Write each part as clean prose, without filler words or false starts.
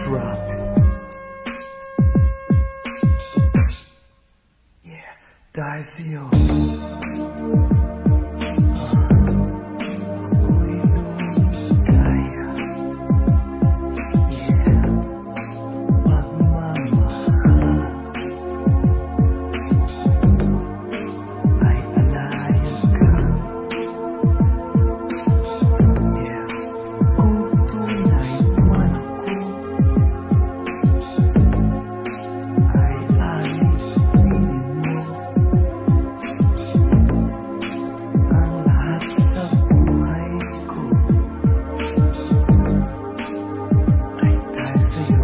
drop it. Yeah, dahil sa'yo ako'y lumigaya. Yeah, pagmamahal ay alayag ka. Yeah, kung tunay man ako ay alipinin mo ang lahat sa buhay ko ay dahil sa'yo.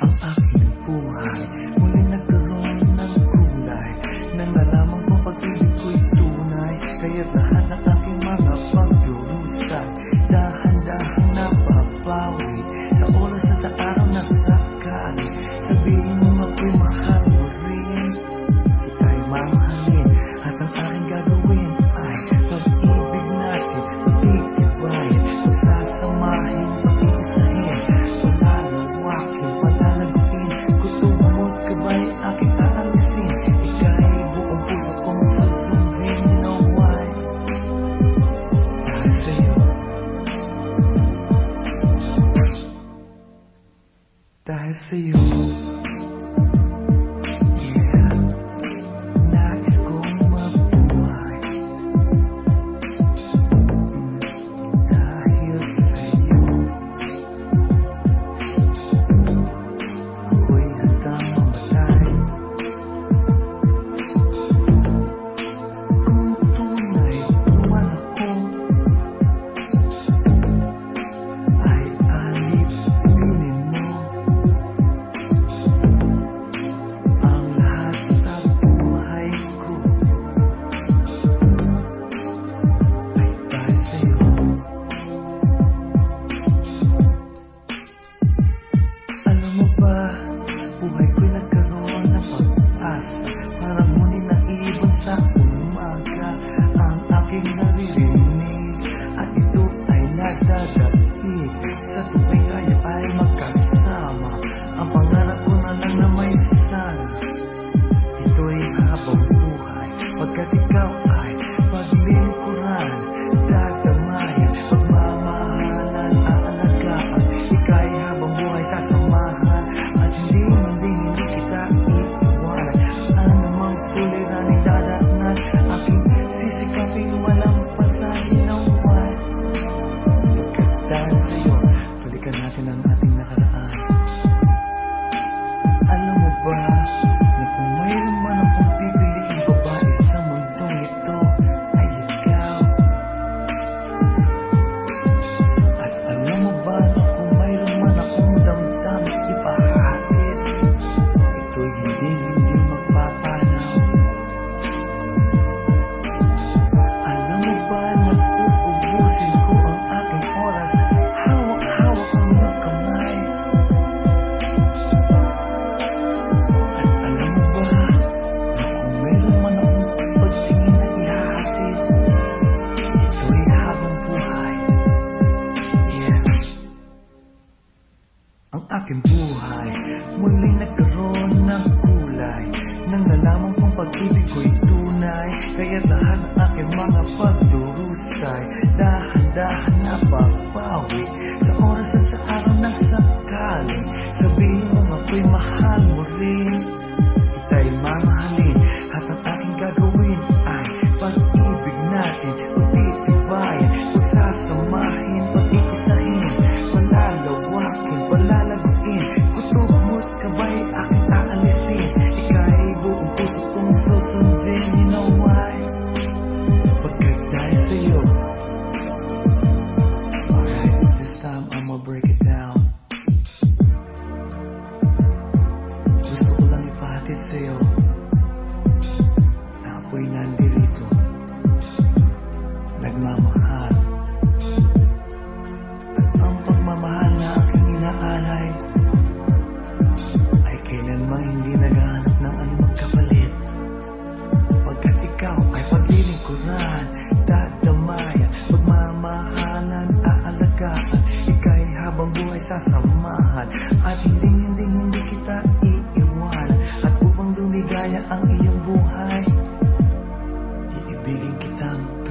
Ang aking buhay muling nagkaroon ng kulay, nang nalaman kong pag-ibig ko'y tunay. Kaya't lahat ng aking mga pagdurusay dahan-dahang nababawi sa oras at araw na sakali. Sabihin mo ako'y mahal mo rin, kita'y mamahalin, at ang aking gagawin ay pag-ibig natin pagtitibayin, pagsasamahin, pag-iisahin, palalawakin, palalaguin. Kutob mo't kabay aking aalisin, ika'y buong puso kong susundin. You know why? Dahil sa'yo, dahil sa'yo. Yeah, nais kong mabuhay dahil sa'yo. Ako'y handang mamatay kung tunay man ako ay alipinin mo ang lahat sa buhay ko ay dahil sa'yo. Alam mo ba, buhay ko'y nagkaroon ng pag-asa, parang muling naibon sa umaga ang aking naririnig, at ito ay nadadaig sa tuwing tayo ay magkasama. Ang pangarap ko na lang na may sana, ito'y habang buhay, pagkat ikaw ay paglilingkuran, dadamayan, pagmamahalan, aalagaan. Ika'y habang buhay sasamahan, at hindi kita iiwanan. Anumang suliraning dadatnan, aking sisikaping walang pasan. You know what? Pagkat dahil sa'yo, balikan natin ang ating nakaraan. Alam mo ba na kung mayroon man akong pipiliing babae sa mundong ito ay ikaw? At alam mo ba na kung mayroon man akong damdamin ipahatid, ito'y hindi magpapanaw? Alam mo ba na uubusin ko ang aking oras, hawak-hawak ang iyong kamay? At alam mo ba na kung mayroon man akong pagtingin na ihahatid, ito'y habang buhay. Yeah, ang aking buhay muling nagkaroon ng kulay, nang nalaman kong pag-ibig ko'y tunay. Kaya't lahat ng aking mga pagdurusay dahan-dahan nababawi sa oras at sa araw na sakali. Sabihin mo ako'y mahal mo rin, kita'y mamahalin, at ang aking gagawin ay pag-ibig natin pagtitibayin, pagsasamahin, pag-iisahin, palalawakin, palalaguin. Kutob mo't kabay aking aalisin, ika'y buong puso kong susundin. You know why? Pagkat dahil sa'yo. Alright, this time I'ma break it down. Gusto ko lang ipahatid sa'yo na ako'y nandirito, nagmamahal, at ang pagmamahal na aking inaalay ay kailanman hindi naghahanap ng anumang kapalit. Pagkat ikaw ay paglilingkuran, dadamayan, pagmamahalan, sasamahan at hindi kita iiwan. At upang lumigaya ang iyong buhay, iibigin kitang